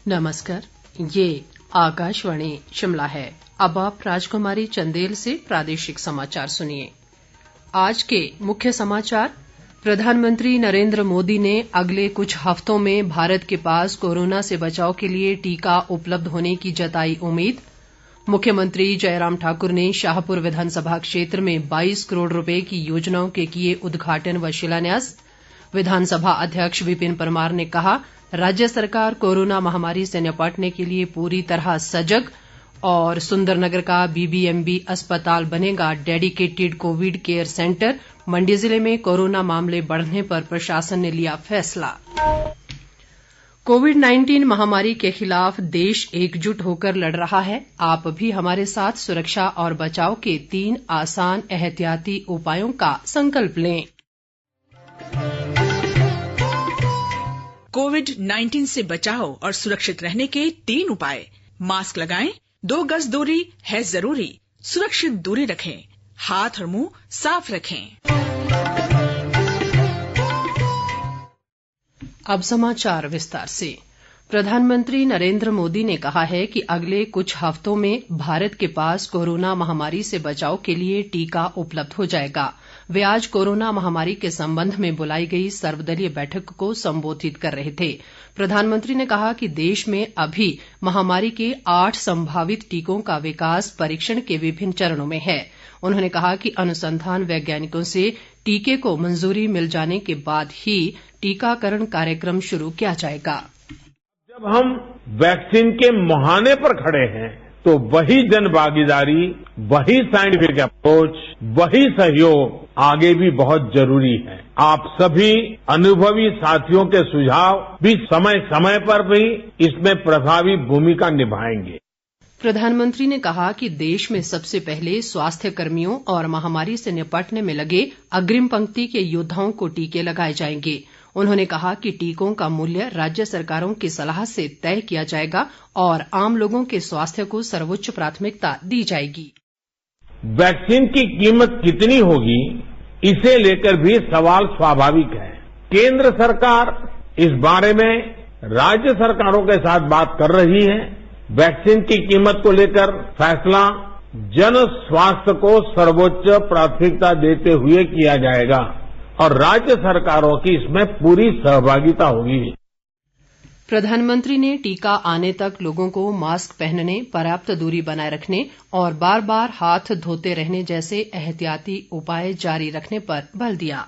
नमस्कार, ये आकाशवाणी शिमला है। अब आप राजकुमारी चंदेल से प्रादेशिक समाचार सुनिए। आज के मुख्य समाचार। प्रधानमंत्री नरेंद्र मोदी ने अगले कुछ हफ्तों में भारत के पास कोरोना से बचाव के लिए टीका उपलब्ध होने की जताई उम्मीद। मुख्यमंत्री जयराम ठाकुर ने शाहपुर विधानसभा क्षेत्र में 22 करोड़ रुपए की योजनाओं के किए उद्घाटन व शिलान्यास। विधानसभा अध्यक्ष विपिन परमार ने कहा, राज्य सरकार कोरोना महामारी से निपटने के लिए पूरी तरह सजग। और सुंदरनगर का बीबीएमबी अस्पताल बनेगा डेडिकेटेड कोविड केयर सेंटर। मंडी जिले में कोरोना मामले बढ़ने पर प्रशासन ने लिया फैसला। कोविड-19 महामारी के खिलाफ देश एकजुट होकर लड़ रहा है। आप भी हमारे साथ सुरक्षा और बचाव के 3 आसान एहतियाती उपायों का संकल्प लें। कोविड-19 से बचाव और सुरक्षित रहने के 3 उपाय। मास्क लगाएं, 2 गज दूरी है जरूरी, सुरक्षित दूरी रखें, हाथ और मुंह साफ रखें। अब समाचार विस्तार से। प्रधानमंत्री नरेंद्र मोदी ने कहा है कि अगले कुछ हफ्तों में भारत के पास कोरोना महामारी से बचाव के लिए टीका उपलब्ध हो जाएगा। वे आज कोरोना महामारी के संबंध में बुलाई गई सर्वदलीय बैठक को संबोधित कर रहे थे। प्रधानमंत्री ने कहा कि देश में अभी महामारी के 8 संभावित टीकों का विकास परीक्षण के विभिन्न चरणों में है। उन्होंने कहा कि अनुसंधान वैज्ञानिकों से टीके को मंजूरी मिल जाने के बाद ही टीकाकरण कार्यक्रम शुरू किया जाएगा। जब हम वैक्सीन के मुहाने पर खड़े हैं तो वही जन भागीदारी, वही साइंटिफिक अप्रोच, वही सहयोग आगे भी बहुत जरूरी है। आप सभी अनुभवी साथियों के सुझाव भी समय समय पर भी इसमें प्रभावी भूमिका निभाएंगे। प्रधानमंत्री ने कहा कि देश में सबसे पहले स्वास्थ्य कर्मियों और महामारी से निपटने में लगे अग्रिम पंक्ति के योद्धाओं को टीके लगाए जाएंगे। उन्होंने कहा कि टीकों का मूल्य राज्य सरकारों की सलाह से तय किया जाएगा और आम लोगों के स्वास्थ्य को सर्वोच्च प्राथमिकता दी जाएगी। वैक्सीन की कीमत कितनी होगी, इसे लेकर भी सवाल स्वाभाविक है। केंद्र सरकार इस बारे में राज्य सरकारों के साथ बात कर रही है। वैक्सीन की कीमत को लेकर फैसला जन स्वास्थ्य को सर्वोच्च प्राथमिकता देते हुए किया जाएगा और राज्य सरकारों की इसमें पूरी सहभागिता होगी। प्रधानमंत्री ने टीका आने तक लोगों को मास्क पहनने, पर्याप्त दूरी बनाए रखने और बार बार हाथ धोते रहने जैसे एहतियाती उपाय जारी रखने पर बल दिया।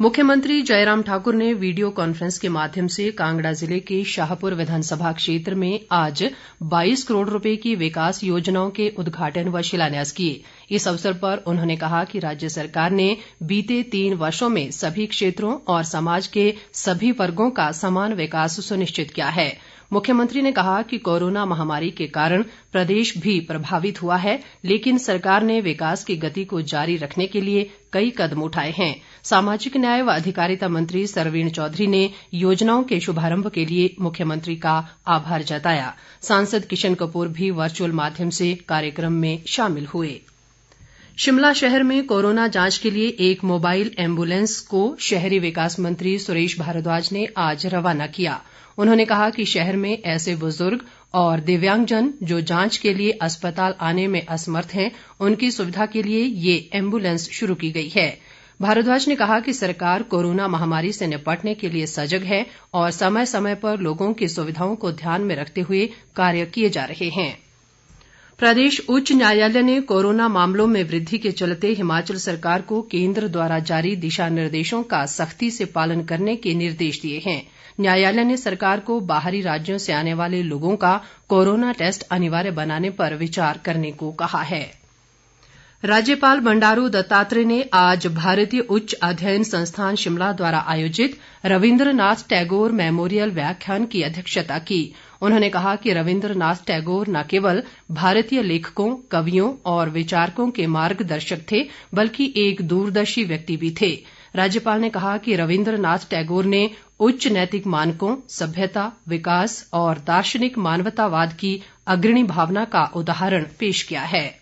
मुख्यमंत्री जयराम ठाकुर ने वीडियो कॉन्फ्रेंस के माध्यम से कांगड़ा जिले के शाहपुर विधानसभा क्षेत्र में आज 22 करोड़ रुपए की विकास योजनाओं के उद्घाटन व शिलान्यास किए। इस अवसर पर उन्होंने कहा कि राज्य सरकार ने बीते 3 वर्षों में सभी क्षेत्रों और समाज के सभी वर्गों का समान विकास सुनिश्चित किया है। मुख्यमंत्री ने कहा कि कोरोना महामारी के कारण प्रदेश भी प्रभावित हुआ है, लेकिन सरकार ने विकास की गति को जारी रखने के लिए कई कदम उठाए हैं। सामाजिक न्याय व अधिकारिता मंत्री सरवीण चौधरी ने योजनाओं के शुभारंभ के लिए मुख्यमंत्री का आभार जताया। सांसद किशन कपूर भी वर्चुअल माध्यम से कार्यक्रम में शामिल हुए। शिमला शहर में कोरोना जांच के लिए एक मोबाइल एम्बुलेंस को शहरी विकास मंत्री सुरेश भारद्वाज ने आज रवाना किया। उन्होंने कहा कि शहर में ऐसे बुजुर्ग और दिव्यांगजन जो जांच के लिए अस्पताल आने में असमर्थ हैं, उनकी सुविधा के लिए ये एम्बुलेंस शुरू की गई है। भारद्वाज ने कहा कि सरकार कोरोना महामारी से निपटने के लिए सजग है और समय समय पर लोगों की सुविधाओं को ध्यान में रखते हुए कार्य किए जा रहे हैं। प्रदेश उच्च न्यायालय ने कोरोना मामलों में वृद्धि के चलते हिमाचल सरकार को केंद्र द्वारा जारी दिशा निर्देशों का सख्ती से पालन करने के निर्देश दिए हैं। न्यायालय ने सरकार को बाहरी राज्यों से आने वाले लोगों का कोरोना टेस्ट अनिवार्य बनाने पर विचार करने को कहा है। राज्यपाल बंडारू दत्तात्रेय ने आज भारतीय उच्च अध्ययन संस्थान शिमला द्वारा आयोजित रविन्द्रनाथ टैगोर मेमोरियल व्याख्यान की अध्यक्षता की। उन्होंने कहा कि रविन्द्रनाथ टैगोर न केवल भारतीय लेखकों, कवियों और विचारकों के मार्गदर्शक थे, बल्कि एक दूरदर्शी व्यक्ति भी थे। राज्यपाल ने कहा कि रविन्द्रनाथ टैगोर ने उच्च नैतिक मानकों, सभ्यता, विकास और दार्शनिक मानवतावाद की अग्रणी भावना का उदाहरण पेश किया है।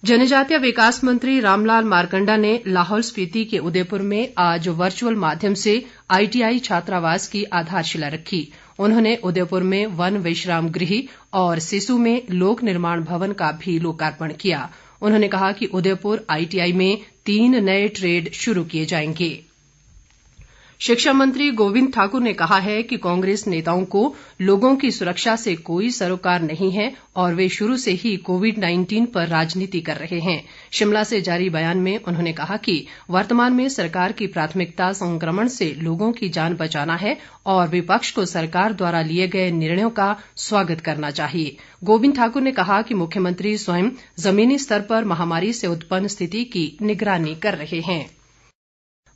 जनजातीय विकास मंत्री रामलाल मारकंडा ने लाहौल स्पीति के उदयपुर में आज वर्चुअल माध्यम से ITI छात्रावास की आधारशिला रखी। उन्होंने उदयपुर में वन विश्राम गृह और सिसु में लोक निर्माण भवन का भी लोकार्पण किया। उन्होंने कहा कि उदयपुर ITI में 3 नए ट्रेड शुरू किए जाएंगे। शिक्षा मंत्री गोविंद ठाकुर ने कहा है कि कांग्रेस नेताओं को लोगों की सुरक्षा से कोई सरोकार नहीं है और वे शुरू से ही कोविड-19 पर राजनीति कर रहे हैं। शिमला से जारी बयान में उन्होंने कहा कि वर्तमान में सरकार की प्राथमिकता संक्रमण से लोगों की जान बचाना है और विपक्ष को सरकार द्वारा लिए गए निर्णयों का स्वागत करना चाहिए। गोविंद ठाकुर ने कहा कि मुख्यमंत्री स्वयं जमीनी स्तर पर महामारी से उत्पन्न स्थिति की निगरानी कर रहे हैं।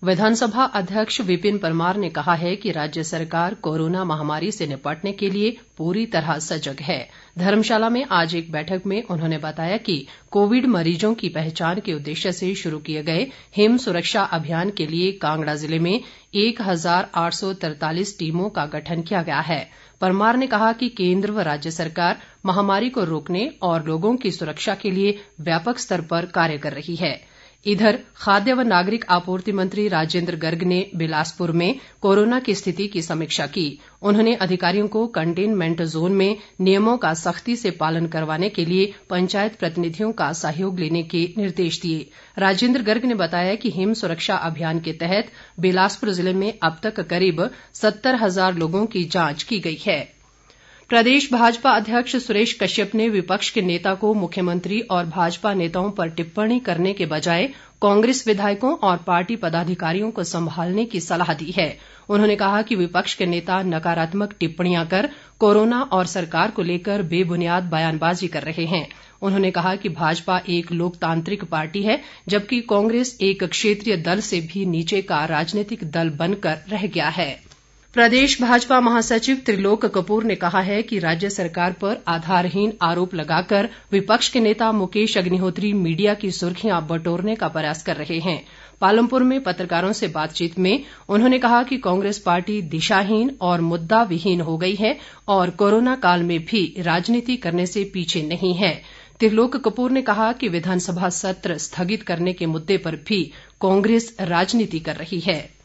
विधानसभा अध्यक्ष विपिन परमार ने कहा है कि राज्य सरकार कोरोना महामारी से निपटने के लिए पूरी तरह सजग है। धर्मशाला में आज एक बैठक में उन्होंने बताया कि कोविड मरीजों की पहचान के उद्देश्य से शुरू किए गए हिम सुरक्षा अभियान के लिए कांगड़ा जिले में 1843 टीमों का गठन किया गया है। परमार ने कहा कि केंद्र व राज्य सरकार महामारी को रोकने और लोगों की सुरक्षा के लिए व्यापक स्तर पर कार्य कर रही है। इधर खाद्य व नागरिक आपूर्ति मंत्री राजेंद्र गर्ग ने बिलासपुर में कोरोना की स्थिति की समीक्षा की। उन्होंने अधिकारियों को कंटेनमेंट जोन में नियमों का सख्ती से पालन करवाने के लिए पंचायत प्रतिनिधियों का सहयोग लेने के निर्देश दिए। राजेंद्र गर्ग ने बताया कि हिम सुरक्षा अभियान के तहत बिलासपुर जिले में अब तक करीब 70,000 लोगों की जांच की गई है। प्रदेश भाजपा अध्यक्ष सुरेश कश्यप ने विपक्ष के नेता को मुख्यमंत्री और भाजपा नेताओं पर टिप्पणी करने के बजाय कांग्रेस विधायकों और पार्टी पदाधिकारियों को संभालने की सलाह दी है। उन्होंने कहा कि विपक्ष के नेता नकारात्मक टिप्पणियां कर कोरोना और सरकार को लेकर बेबुनियाद बयानबाजी कर रहे हैं। उन्होंने कहा कि भाजपा एक लोकतांत्रिक पार्टी है जबकि कांग्रेस एक क्षेत्रीय दल से भी नीचे का राजनीतिक दल बनकर रह गया है। प्रदेश भाजपा महासचिव त्रिलोक कपूर ने कहा है कि राज्य सरकार पर आधारहीन आरोप लगाकर विपक्ष के नेता मुकेश अग्निहोत्री मीडिया की सुर्खियां बटोरने का प्रयास कर रहे हैं। पालमपुर में पत्रकारों से बातचीत में उन्होंने कहा कि कांग्रेस पार्टी दिशाहीन और मुद्दा विहीन हो गई है और कोरोना काल में भी राजनीति करने से पीछे नहीं है। त्रिलोक कपूर ने कहा कि विधानसभा सत्र स्थगित करने के मुद्दे पर भी कांग्रेस राजनीति कर रही है।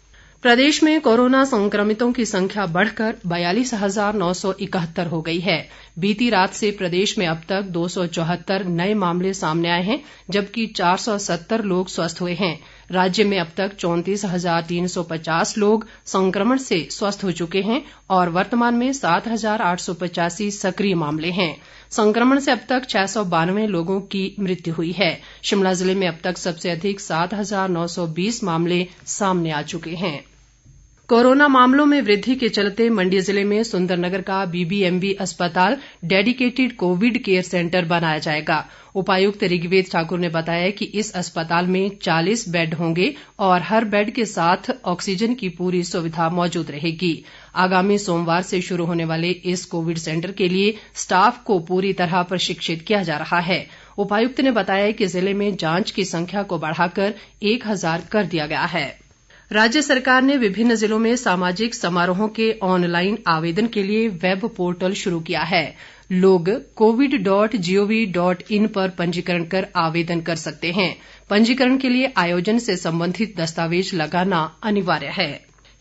प्रदेश में कोरोना संक्रमितों की संख्या बढ़कर 42,971 हो गई है। बीती रात से प्रदेश में अब तक 274 नए मामले सामने आए हैं जबकि 470 लोग स्वस्थ हुए हैं। राज्य में अब तक 34,350 लोग संक्रमण से स्वस्थ हो चुके हैं और वर्तमान में 7,885 सक्रिय मामले हैं। संक्रमण से अब तक 692 लोगों की मृत्यु हुई है। शिमला जिले में अब तक सबसे अधिक 7,920 मामले सामने आ चुके हैं। कोरोना मामलों में वृद्धि के चलते मंडी जिले में सुंदरनगर का BBMB अस्पताल डेडिकेटेड कोविड केयर सेंटर बनाया जाएगा। उपायुक्त ऋग्वेद ठाकुर ने बताया कि इस अस्पताल में 40 बेड होंगे और हर बेड के साथ ऑक्सीजन की पूरी सुविधा मौजूद रहेगी। आगामी सोमवार से शुरू होने वाले इस कोविड सेंटर के लिए स्टाफ को पूरी तरह प्रशिक्षित किया जा रहा है। उपायुक्त ने बताया कि जिले में जांच की संख्या को बढ़ाकर 1000 कर दिया गया है। राज्य सरकार ने विभिन्न जिलों में सामाजिक समारोहों के ऑनलाइन आवेदन के लिए वेब पोर्टल शुरू किया है। लोग covid.gov.in पर पंजीकरण कर आवेदन कर सकते हैं। पंजीकरण के लिए आयोजन से संबंधित दस्तावेज लगाना अनिवार्य है।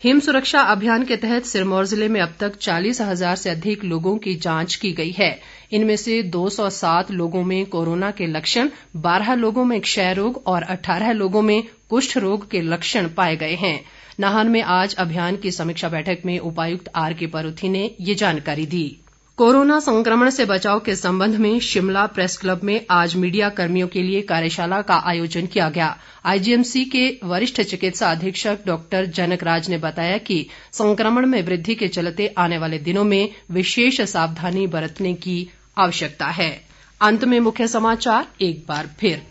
हिम सुरक्षा अभियान के तहत सिरमौर जिले में अब तक 40,000 से अधिक लोगों की जांच की गई है। इनमें से 207 लोगों में कोरोना के लक्षण, 12 लोगों में क्षय रोग और 18 लोगों में कुष्ठ रोग के लक्षण पाए गए हैं। नाहन में आज अभियान की समीक्षा बैठक में उपायुक्त RK परूथी ने ये जानकारी दी। कोरोना संक्रमण से बचाव के संबंध में शिमला प्रेस क्लब में आज मीडिया कर्मियों के लिए कार्यशाला का आयोजन किया गया। IGMC के वरिष्ठ चिकित्सा अधीक्षक डॉक्टर जनकराज ने बताया कि संक्रमण में वृद्धि के चलते आने वाले दिनों में विशेष सावधानी बरतने की आवश्यकता है। अंत में मुख्य समाचार एक बार फिर।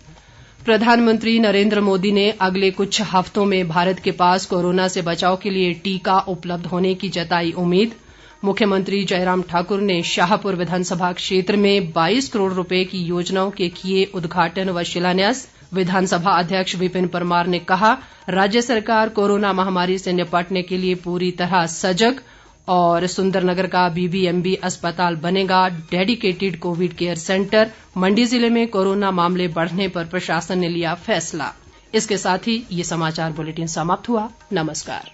प्रधानमंत्री नरेंद्र मोदी ने अगले कुछ हफ्तों में भारत के पास कोरोना से बचाव के लिए टीका उपलब्ध होने की जताई उम्मीद। मुख्यमंत्री जयराम ठाकुर ने शाहपुर विधानसभा क्षेत्र में 22 करोड़ रुपए की योजनाओं के किए उद्घाटन व शिलान्यास। विधानसभा अध्यक्ष विपिन परमार ने कहा, राज्य सरकार कोरोना महामारी से निपटने के लिए पूरी तरह सजग। और सुंदरनगर का बीबीएमबी अस्पताल बनेगा डेडिकेटेड कोविड केयर सेंटर। मंडी जिले में कोरोना मामले बढ़ने पर प्रशासन ने लिया फैसला। इसके साथ ही ये समाचार बुलेटिन समाप्त हुआ। नमस्कार।